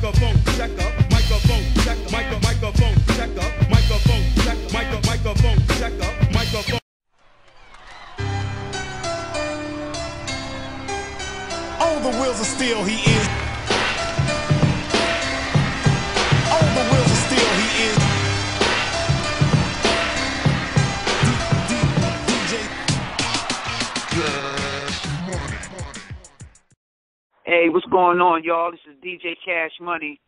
microphone checker, microphone checker, microphone checker, microphone checker, microphone checker, microphone. On the wheels of steel he is. On the wheels of steel he is. Hey, what's going on, y'all? This is DJ Cash Money,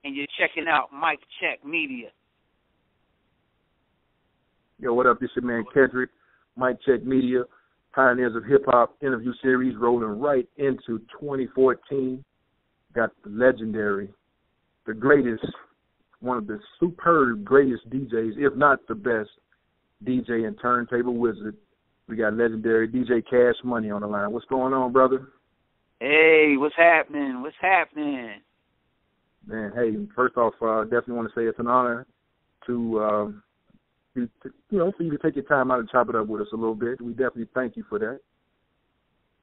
and you're checking out Mic Check Media. Yo, what up? This your man Kendrick, Mic Check Media, Pioneers of Hip-Hop interview series rolling right into 2014. Got the legendary, the greatest, one of the superb greatest DJs, if not the best DJ and turntable wizard. We got legendary DJ Cash Money on the line. What's going on, brother? Hey, what's happening? What's happening? Man, hey, first off, definitely want to say it's an honor to, for you to take your time out and chop it up with us a little bit. We definitely thank you for that.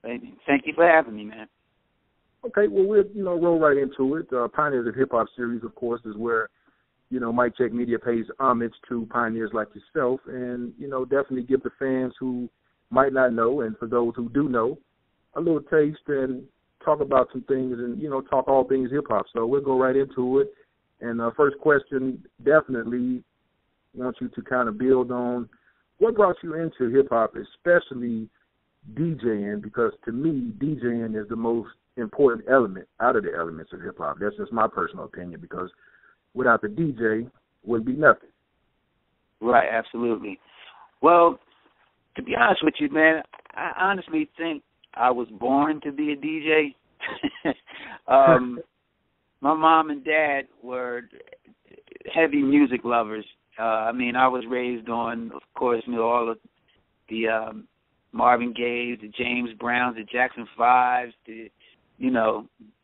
Thank you for having me, man. Okay, well, we'll, roll right into it. Pioneers of Hip-Hop series, of course, is where, Mic Check Media pays homage to pioneers like yourself and, definitely give the fans who might not know and for those who do know a little taste and talk about some things and, talk all things hip-hop. So we'll go right into it. And first question, definitely want you to kind of build on what brought you into hip-hop, especially DJing, because to me, DJing is the most important element out of the elements of hip-hop. That's just my personal opinion, because without the DJ, would be nothing. Right, absolutely. Well, to be honest with you, man, I honestly think I was born to be a DJ. My mom and dad were heavy music lovers. I was raised on, of course, all of the Marvin Gaye, the James Browns, the Jackson 5s,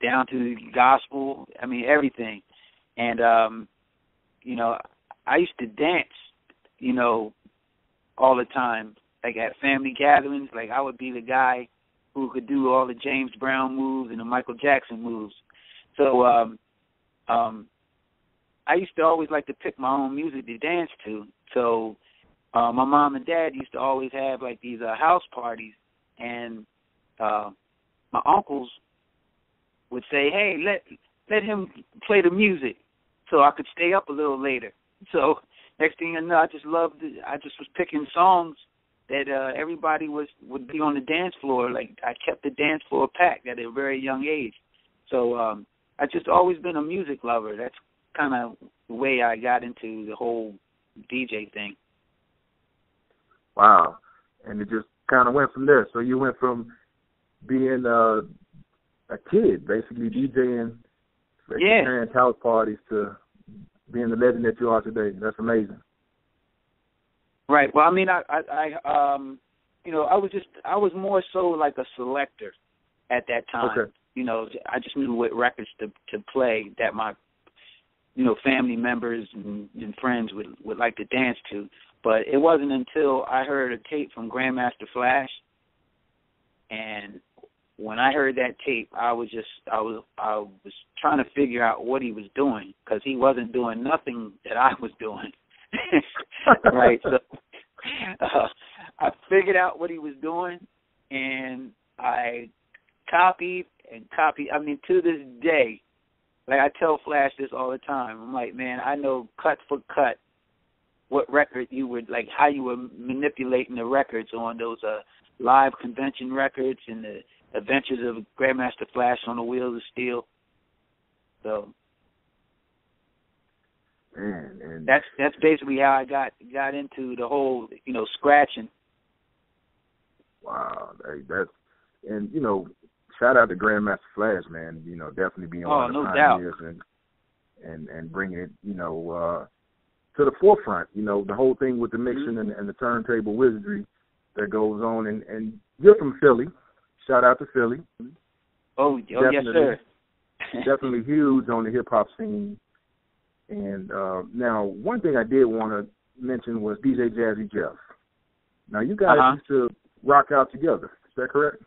down to the gospel. Everything. And, I used to dance, all the time. Like at family gatherings, like I would be the guy who could do all the James Brown moves and the Michael Jackson moves. So I used to always like to pick my own music to dance to. So my mom and dad used to always have like these house parties, and my uncles would say, "Hey, let him play the music," so I could stay up a little later. So next thing you know, I just was picking songs that everybody would be on the dance floor. Like I kept the dance floor packed at a very young age. So I just always been a music lover. That's kind of the way I got into the whole DJ thing. Wow. And it just kind of went from there. So you went from being a kid, basically DJing at your parents' house parties, to being the legend that you are today. That's amazing. Right. Well, I was more so like a selector at that time. Okay. I just knew what records to play that my, family members and friends would like to dance to. But it wasn't until I heard a tape from Grandmaster Flash, and when I heard that tape, I was trying to figure out what he was doing, because he wasn't doing nothing that I was doing. Right, so I figured out what he was doing, and I copied. To this day, like I tell Flash this all the time. I'm like, man, I know cut for cut what record you were, like how you were manipulating the records on those live convention records and the Adventures of Grandmaster Flash on the Wheels of Steel. So. Man, and that's basically how I got into the whole, scratching. Wow, and shout out to Grandmaster Flash, man. Definitely being one of the pioneers and bringing it, to the forefront. The whole thing with the mixing and the turntable wizardry that goes on. And you're from Philly. Shout out to Philly. Oh yes, sir. Definitely huge on the hip hop scene. And now, one thing I did want to mention was DJ Jazzy Jeff. Now, you guys used to rock out together. Is that correct?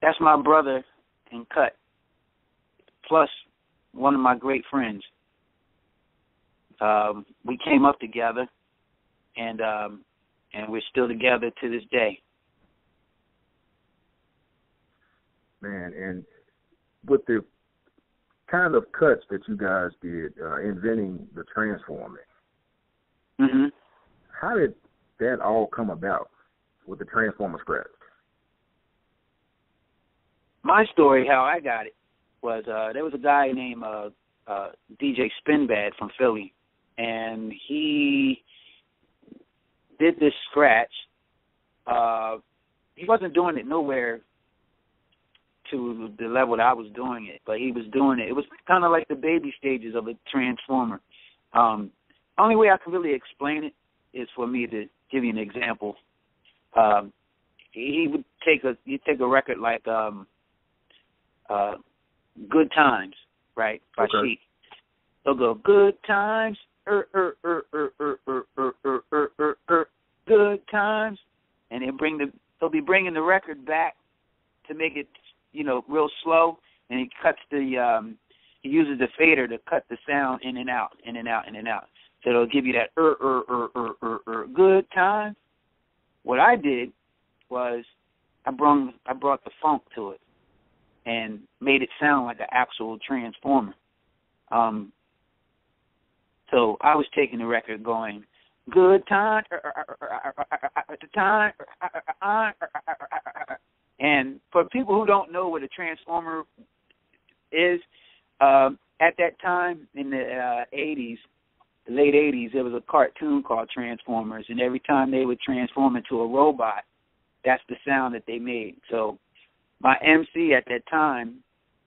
That's my brother in cut. Plus, one of my great friends. We came up together, and we're still together to this day. Man, and with the kind of cuts that you guys did, inventing the transforming, how did that all come about with the transformer scratch? My story, how I got it, was there was a guy named DJ Spinbad from Philly, and he did this scratch. He wasn't doing it nowhere to the level that I was doing it, but he was doing it. It was kind of like the baby stages of a transformer. Only way I can really explain it is for me to give you an example. He would take a record like Good Times, right, by Chic. They'll go, good times, good times, and they'll be bringing the record back to make it, real slow, and he uses the fader to cut the sound in and out, in and out, in and out. So it'll give you that good time. What I did was I brought the funk to it and made it sound like an actual transformer. So I was taking the record going, good time, and for people who don't know what a transformer is, at that time in the 80s, the late 80s, there was a cartoon called Transformers, and every time they would transform into a robot, that's the sound that they made. So my MC at that time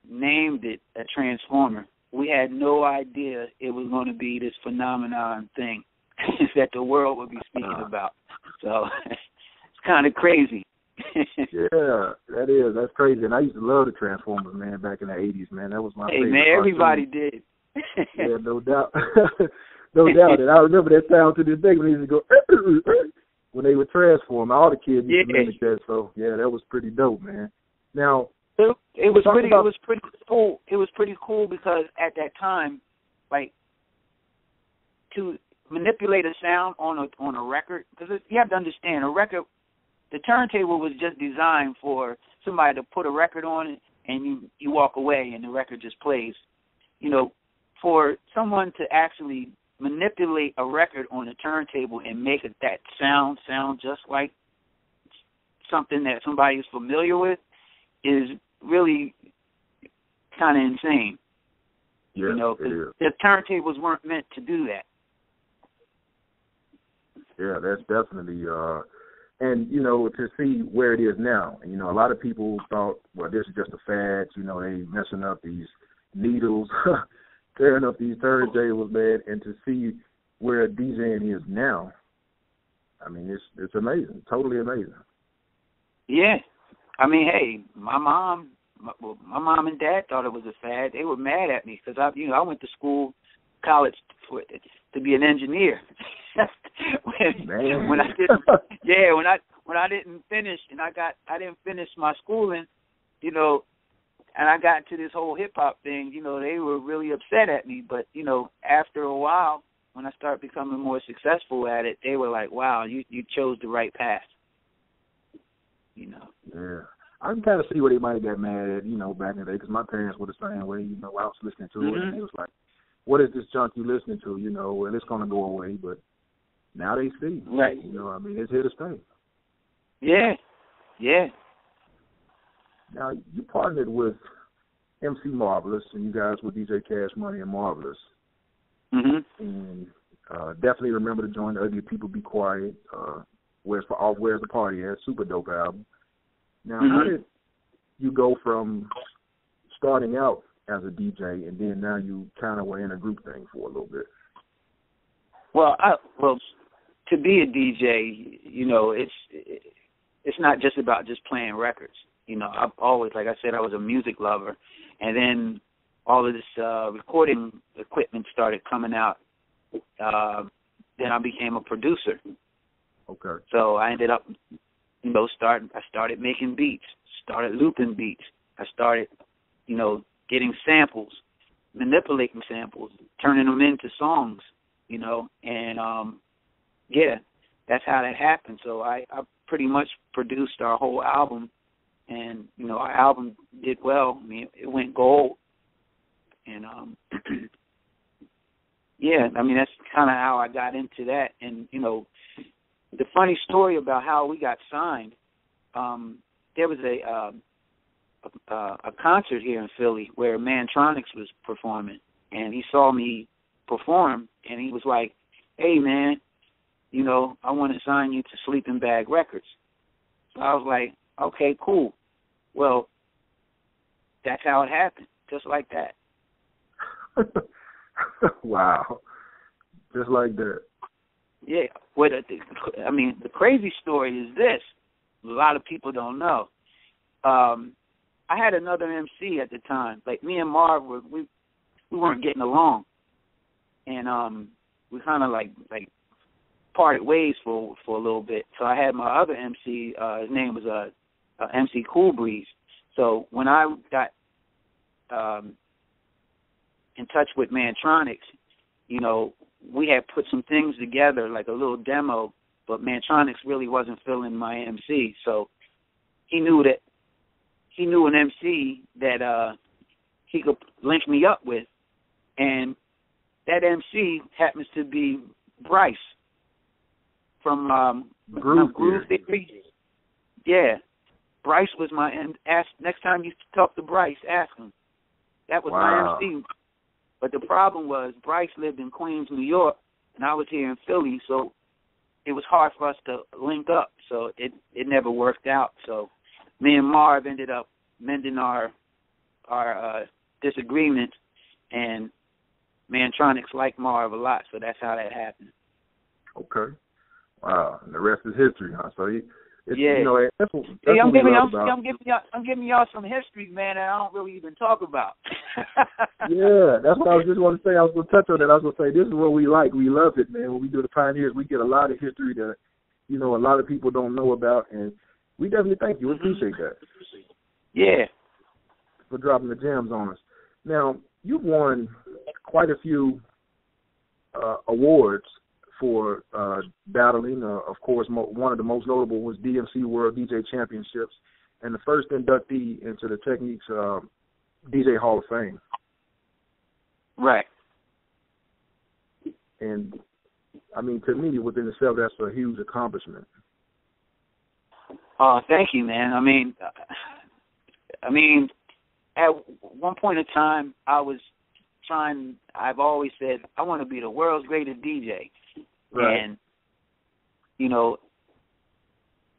named it a transformer. We had no idea it was going to be this phenomenon thing that the world would be speaking about. So it's kind of crazy. Yeah, that is. That's crazy. And I used to love the Transformers, man, back in the 80s, man. That was my favorite. Hey, man, everybody did. Yeah, no doubt. No doubt. And I remember that sound to this day when they used to go, when they would transform. All the kids used to mimic that. So, yeah, that was pretty dope, man. Now, it was pretty cool. It was pretty cool because at that time, like, to manipulate a sound on a record, because you have to understand, a record, the turntable was just designed for somebody to put a record on it and you walk away and the record just plays. For someone to actually manipulate a record on a turntable and make it that sound just like something that somebody is familiar with is really kind of insane. Yeah, because the turntables weren't meant to do that. Yeah, that's definitely, and, to see where it is now. And, a lot of people thought, well, this is just a fad, they messing up these needles, tearing up these turntables, man, and to see where DJing is now, I mean, it's amazing, totally amazing. Yeah. I mean, hey, my mom and dad thought it was a fad. They were mad at me because I went to college to be an engineer. when I didn't finish and I didn't finish my schooling, and I got into this whole hip hop thing, they were really upset at me. But after a while, when I started becoming more successful at it, they were like, "Wow, you chose the right path." Yeah. I can kind of see where they might have got mad at, back in the day, because my parents were the same way, I was listening to it, and it was like, what is this junk you listening to, and it's going to go away, but now they see, right? It's here to stay. Yeah, yeah. Now, you partnered with MC Marvelous, and you guys with DJ Cash Money and Marvelous, and definitely remember to join the Ugly People Be Quiet, Where's the Party At, super dope album. Now, how did you go from starting out as a DJ and then now you kind of were in a group thing for a little bit? Well, to be a DJ, it's not just about just playing records. I've always, like I said, I was a music lover, and then all of this recording equipment started coming out. Then I became a producer. Okay. So I ended up, I started making beats, started looping beats. I started, getting samples. manipulating samples, turning them into songs, you know, and yeah, that's how that happened. So I pretty much produced our whole album, and you know, our album did well. I mean, it went gold, and yeah, I mean, that's kind of how I got into that. And you know, the funny story about how we got signed, there was a concert here in Philly where Mantronics was performing, and he saw me perform, and he was like, "Hey, man, you know, I want to sign you to Sleeping Bag Records." So I was like, "Okay, cool." Well, that's how it happened, just like that. Wow, just like that. Yeah. I mean, the crazy story is this. A lot of people don't know. I had another MC at the time. Like, me and Marv, we weren't getting along. And we kind of like parted ways for a little bit. So I had my other MC, his name was MC Cool Breeze. So when I got in touch with Mantronics, you know, we had put some things together, like a little demo, but Mantronics really wasn't feeling my MC. So he knew an MC that he could link me up with, and that MC happens to be Bryce from Groove Theory. Yeah, Bryce was my next time you talk to Bryce, ask him. That was my MC. But the problem was Bryce lived in Queens, New York, and I was here in Philly, so it was hard for us to link up. So it never worked out. So me and Marv ended up mending our disagreement, and Mantronics liked Marv a lot, so that's how that happened. Okay. Wow. And the rest is history, huh? So yeah. You know, that's what I'm giving y'all some history, man, that I don't really even talk about. Yeah, that's what I was just want to say. I was going to touch on that. I was going to say, this is what we like. We love it, man. When we do the Pioneers, we get a lot of history that, you know, a lot of people don't know about, and we definitely thank you. We appreciate that. Yeah. For dropping the gems on us. Now, you've won quite a few awards for battling. Of course, one of the most notable was DMC World DJ Championships, and the first inductee into the Techniques DJ Hall of Fame. Right. And, I mean, to me, within itself, that's a huge accomplishment. Thank you, man. I mean, at one point in time, I've always said, I want to be the world's greatest DJ. Right. And, you know,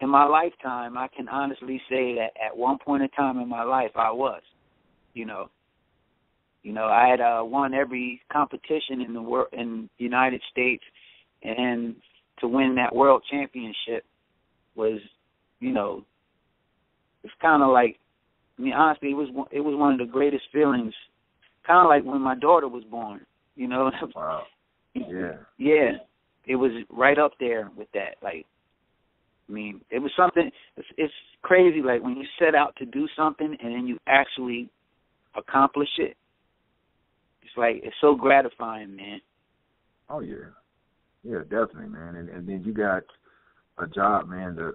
in my lifetime, I can honestly say that at one point in time in my life, I was, you know. I had won every competition in the United States, and to win that world championship was, you know, it's kind of like, I mean, honestly, it was one of the greatest feelings, kind of like when my daughter was born, you know. Wow. Yeah. Yeah, it was right up there with that. Like, I mean, it was something. It's crazy. Like when you set out to do something and then you actually accomplish it. It's like it's so gratifying, man. Oh yeah, definitely, man. And then you got a job, man, that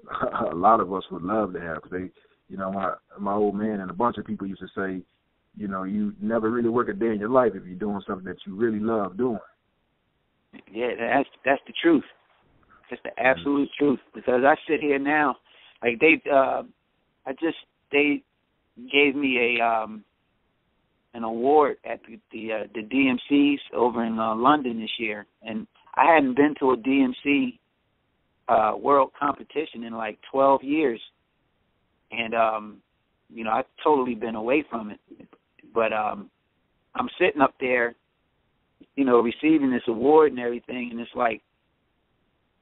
a lot of us would love to have. Cause they, you know, my old man and a bunch of people used to say, you know, you never really work a day in your life if you're doing something that you really love doing. Yeah, that's the truth. That's the absolute truth. Because I sit here now, like they gave me an award at the DMCs over in London this year, and I hadn't been to a DMC world competition in like 12 years, and you know, I've totally been away from it. But I'm sitting up there, you know, receiving this award and everything, and it's like,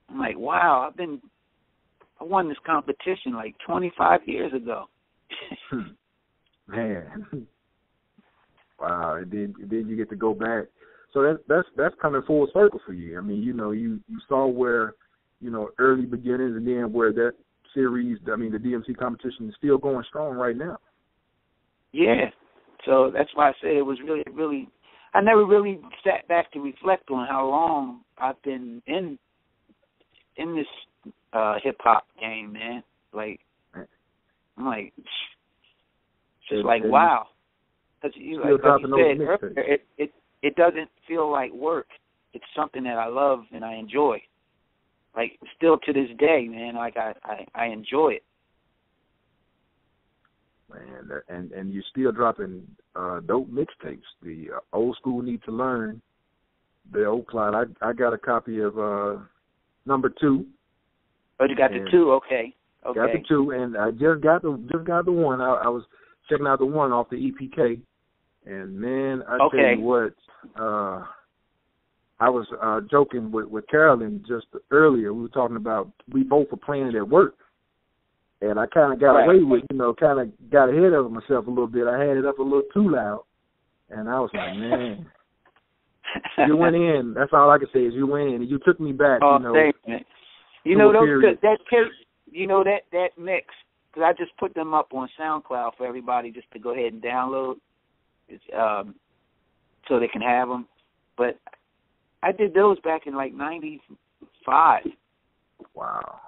I'm like, wow, I won this competition like 25 years ago. Man. Wow, and then you get to go back. So that's coming full circle for you. I mean, you know, you saw where, you know, early beginnings, and then where that series, I mean, the DMC competition is still going strong right now. Yeah. So that's why I say it was really, really I never really sat back to reflect on how long I've been in this hip hop game, man. Like, I'm like, it's just like, wow. Because like you said earlier, it doesn't feel like work. It's something that I love and I enjoy. Like, still to this day, man, like I enjoy it. Man, and you're still dropping dope mixtapes. The Old School Need to Learn, the Old Clyde. I got a copy of number 2. Oh, you got the 2? Okay. Got the 2, and I just got the 1. I was checking out the 1 off the EPK, and man, I tell you what, I was joking with Carolyn just earlier. We were talking about we both were playing it at work. And I kind of got away with, kind of got ahead of myself a little bit. I had it up a little too loud. And I was like, man, you went in. That's all I can say is you went in. And you took me back, thanks, man. That mix, because I just put them up on SoundCloud for everybody just to go ahead and download so they can have them. But I did those back in like 95. Wow.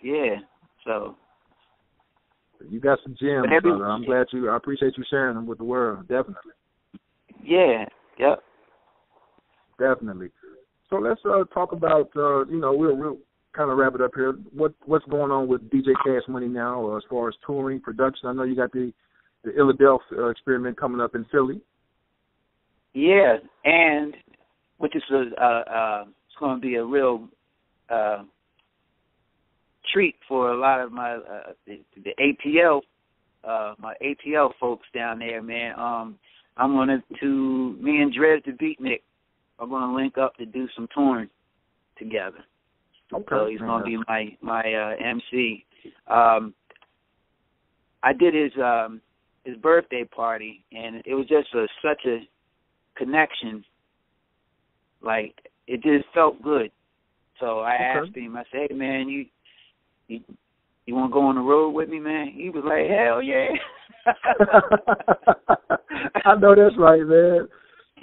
Yeah. So you got some gems, brother. I'm glad I appreciate you sharing them with the world. Definitely. Yeah. Yep. Definitely. So let's talk about we'll kind of wrap it up here. What's going on with DJ Cash Money now as far as touring, production? I know you got the Philadelphia experiment coming up in Philly. Yeah, and which is it's going to be a real treat for a lot of my the ATL my ATL folks down there, man. I'm going to me and Dres the Beatnik are going to link up to do some touring together. Okay. So he's going to be my MC. I did his birthday party, and it was just such a connection. Like, it just felt good. So I asked him. I said, "Hey, man, you want to go on the road with me, man?" He was like, "Hell yeah." I know that's right, man.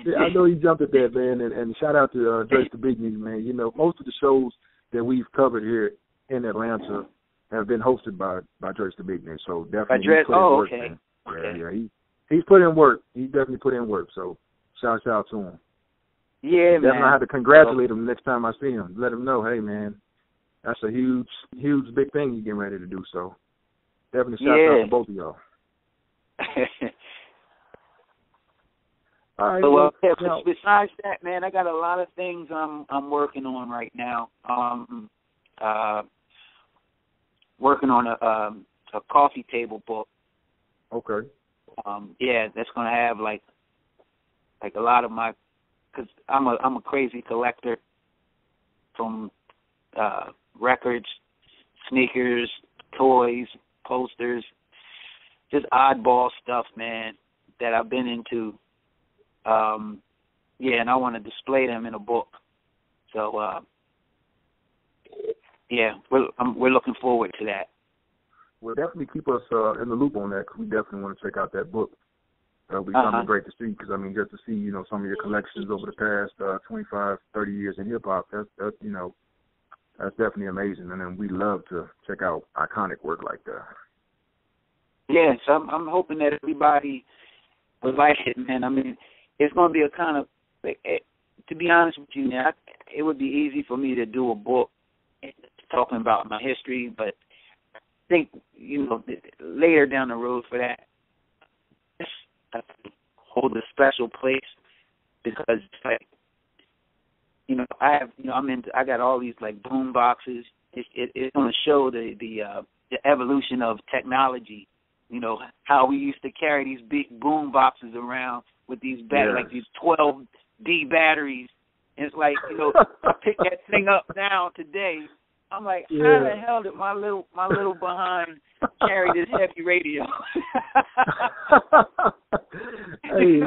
Yeah, I know he jumped at that, man. And shout out to Drake the Big News, man. You know, most of the shows that we've covered here in Atlanta have been hosted by Drake the Big News. So definitely he's put in work, man. Yeah, he's put in work. He definitely put in work. So shout out to him. Yeah, man. Definitely have to congratulate him next time I see him. Let him know, hey, man, that's a huge, big thing you're getting ready to do. So definitely shout out to both of y'all. All right. So, besides that, man, I got a lot of things I'm working on right now. Working on a coffee table book. Okay. That's going to have like a lot of my, because I'm a crazy collector, from records, sneakers, toys, posters, just oddball stuff, man, that I've been into. And I want to display them in a book. So, we're looking forward to that. Well, definitely keep us in the loop on that, because we definitely want to check out that book. It'll be something great to see, because, I mean, just to see, some of your collections over the past 25, 30 years in hip-hop, that's definitely amazing. And then we love to check out iconic work like that. Yes, I'm hoping that everybody would like it, man. I mean, it's going to be a kind of, to be honest with you, man, it would be easy for me to do a book talking about my history, but I think, later down the road for that, I hold a special place, because it's like, I got all these like boom boxes. It's going to show the evolution of technology. How we used to carry these big boom boxes around with these like these 12D batteries. And it's like, I pick that thing up now today. I'm like, how the hell did my little behind carry this heavy radio? Hey,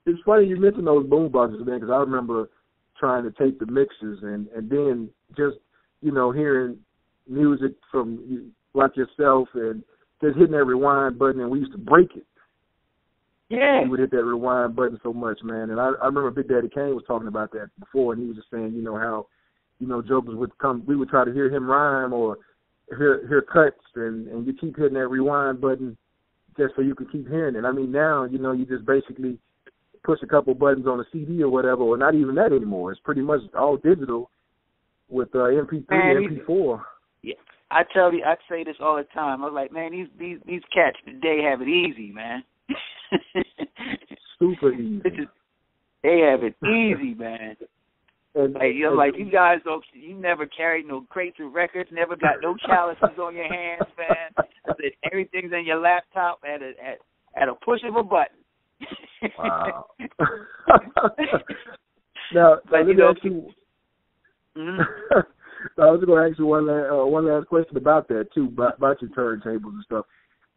it's funny you mentioned those boom boxes, man, because I remember trying to take the mixes and then just, hearing music from like yourself and just hitting that rewind button, and we used to break it. Yeah. He would hit that rewind button so much, man. And I remember Big Daddy Kane was talking about that before, and he was just saying, you know, how, you know, jokers would come, we would try to hear him rhyme or hear cuts, and you keep hitting that rewind button just so you can keep hearing it. I mean, now, you know, you just basically push a couple buttons on a CD or whatever, or not even that anymore. It's pretty much all digital with MP3, MP4. Yeah. I say this all the time. I was like, man, these cats today have it easy, man. Super easy. They have it easy, man. And, like, you guys you never carried no crates of records, never got no chalices on your hands, man. I said everything's in your laptop at a push of a button. Wow. now but, let me ask you. I was going to ask you one last question about that too, about your turntables and stuff.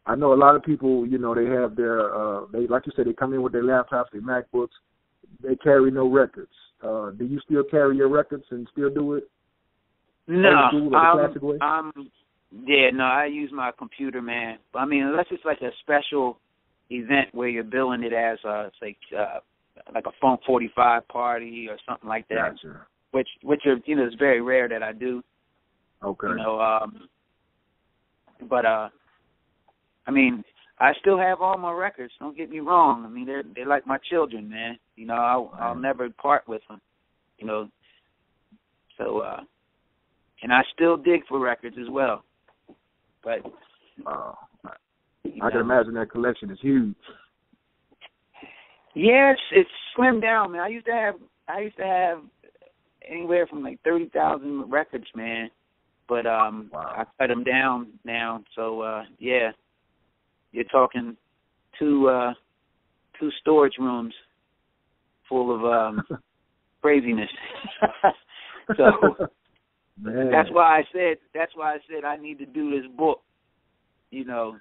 I know a lot of people, you know, they have their, they like you said, they come in with their laptops, their MacBooks. They carry no records. Do you still carry your records and still do it? No, classic way? I use my computer, man. I mean, unless it's like a special event where you're billing it as, like a Funk 45 party or something like that. Gotcha. Which are, you know, it's very rare that I do. Okay. You know, but I mean, I still have all my records. Don't get me wrong. I mean, they're like my children, man. You know, I'll never part with them. You know, so and I still dig for records as well. But I can imagine that collection is huge. Yeah, it's slimmed down, man. I used to have anywhere from like 30,000 records, man. But I cut them down now. So yeah, you're talking two storage rooms full of craziness. So man. that's why I said I need to do this book. You know,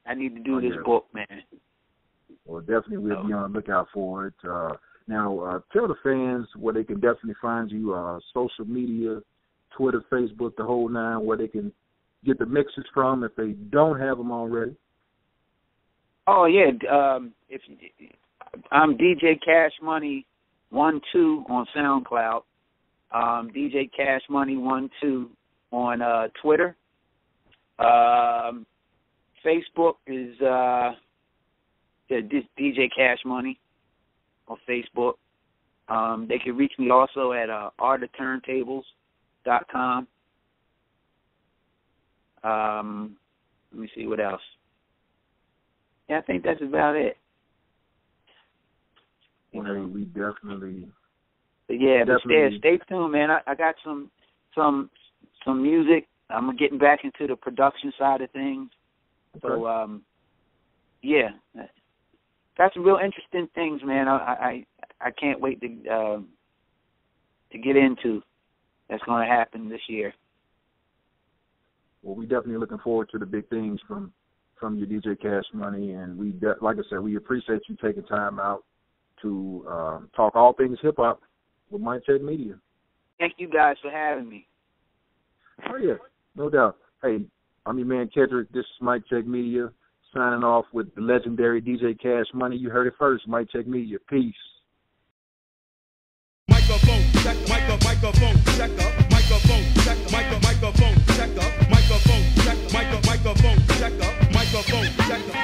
I need to do this book, man. Well, definitely we'll be on the lookout for it. Now, tell the fans where they can definitely find you, social media, Twitter, Facebook, the whole nine, where they can get the mixes from if they don't have them already. Oh, yeah. I'm DJ Cash Money 12 on SoundCloud. DJ Cash Money 12 on Twitter. Facebook is DJ Cash Money on Facebook. They can reach me also at artofturntables.com. Let me see what else. Yeah, I think that's about it. Well, we definitely. Yeah, but stay tuned, man. I got some music. I'm getting back into the production side of things. Okay. So, yeah, got some real interesting things, man. I can't wait to get into. That's going to happen this year. Well, we're definitely looking forward to the big things from your DJ Cash Money, and like I said, we appreciate you taking time out to talk all things hip hop with Mike Check Media. Thank you guys for having me. Oh yeah, no doubt. Hey, I'm your man Kedrick. This is Mike Check Media signing off with the legendary DJ Cash Money. You heard it first, Mike Check Media. Peace. Microphone check, microphone check up, microphone check, microphone check up, microphone check, microphone check up, microphone check up.